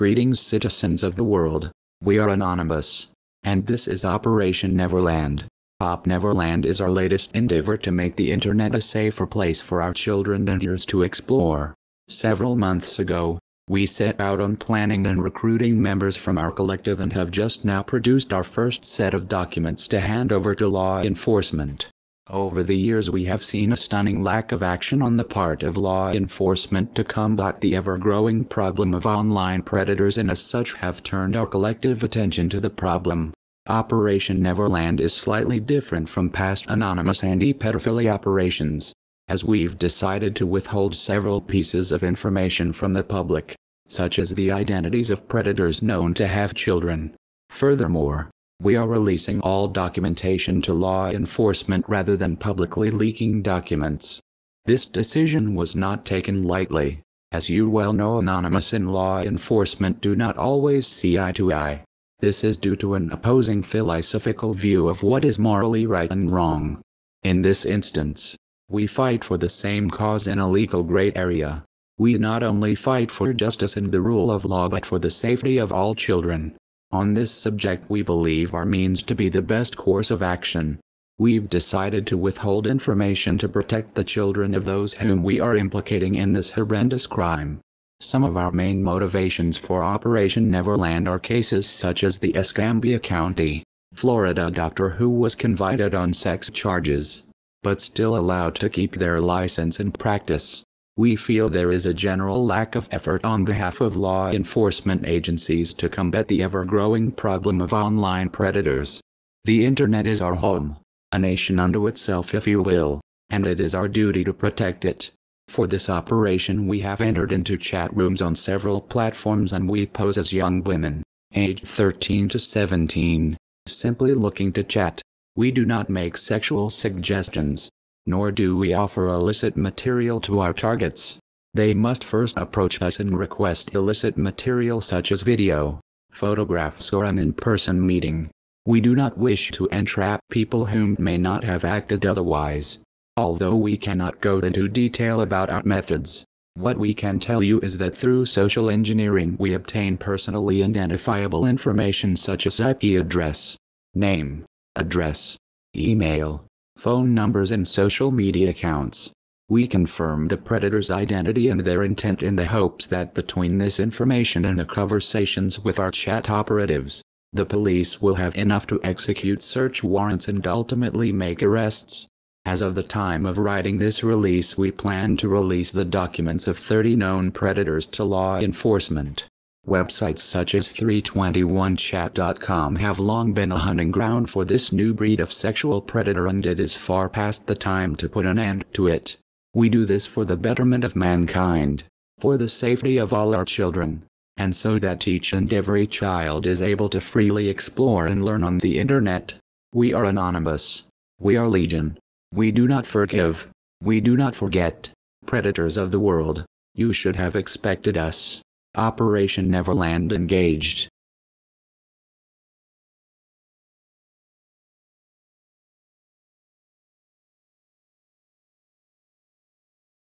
Greetings, citizens of the world. We are anonymous. And this is Operation Neverland. Opneverland is our latest endeavor to make the internet a safer place for our children and yours to explore. Several months ago, we set out on planning and recruiting members from our collective and have just now produced our first set of documents to hand over to law enforcement. Over the years we have seen a stunning lack of action on the part of law enforcement to combat the ever-growing problem of online predators, and as such have turned our collective attention to the problem. Operation Neverland is slightly different from past anonymous anti-pedophilie operations, as we've decided to withhold several pieces of information from the public, such as the identities of predators known to have children. Furthermore, we are releasing all documentation to law enforcement rather than publicly leaking documents. This decision was not taken lightly. As you well know, anonymous and law enforcement do not always see eye to eye. This is due to an opposing philosophical view of what is morally right and wrong. In this instance, we fight for the same cause in a legal gray area. We not only fight for justice and the rule of law but for the safety of all children. On this subject we believe our means to be the best course of action. We've decided to withhold information to protect the children of those whom we are implicating in this horrendous crime. Some of our main motivations for Operation Neverland are cases such as the Escambia County, Florida doctor who was convicted on sex charges, but still allowed to keep their license and practice. We feel there is a general lack of effort on behalf of law enforcement agencies to combat the ever-growing problem of online predators. The internet is our home, a nation unto itself if you will, and it is our duty to protect it. For this operation we have entered into chat rooms on several platforms and we pose as young women, aged 13 to 17, simply looking to chat. We do not make sexual suggestions, nor do we offer illicit material to our targets. They must first approach us and request illicit material such as video, photographs or an in-person meeting. We do not wish to entrap people who may not have acted otherwise. Although we cannot go into detail about our methods, what we can tell you is that through social engineering we obtain personally identifiable information such as IP address, name, address, email, phone numbers and social media accounts. We confirm the predator's identity and their intent in the hopes that between this information and the conversations with our chat operatives, the police will have enough to execute search warrants and ultimately make arrests. As of the time of writing this release, we plan to release the documents of 30 known predators to law enforcement. Websites such as 321chat.com have long been a hunting ground for this new breed of sexual predator, and it is far past the time to put an end to it. We do this for the betterment of mankind, for the safety of all our children, and so that each and every child is able to freely explore and learn on the internet. We are anonymous. We are legion. We do not forgive. We do not forget. Predators of the world, you should have expected us. Operation Neverland engaged.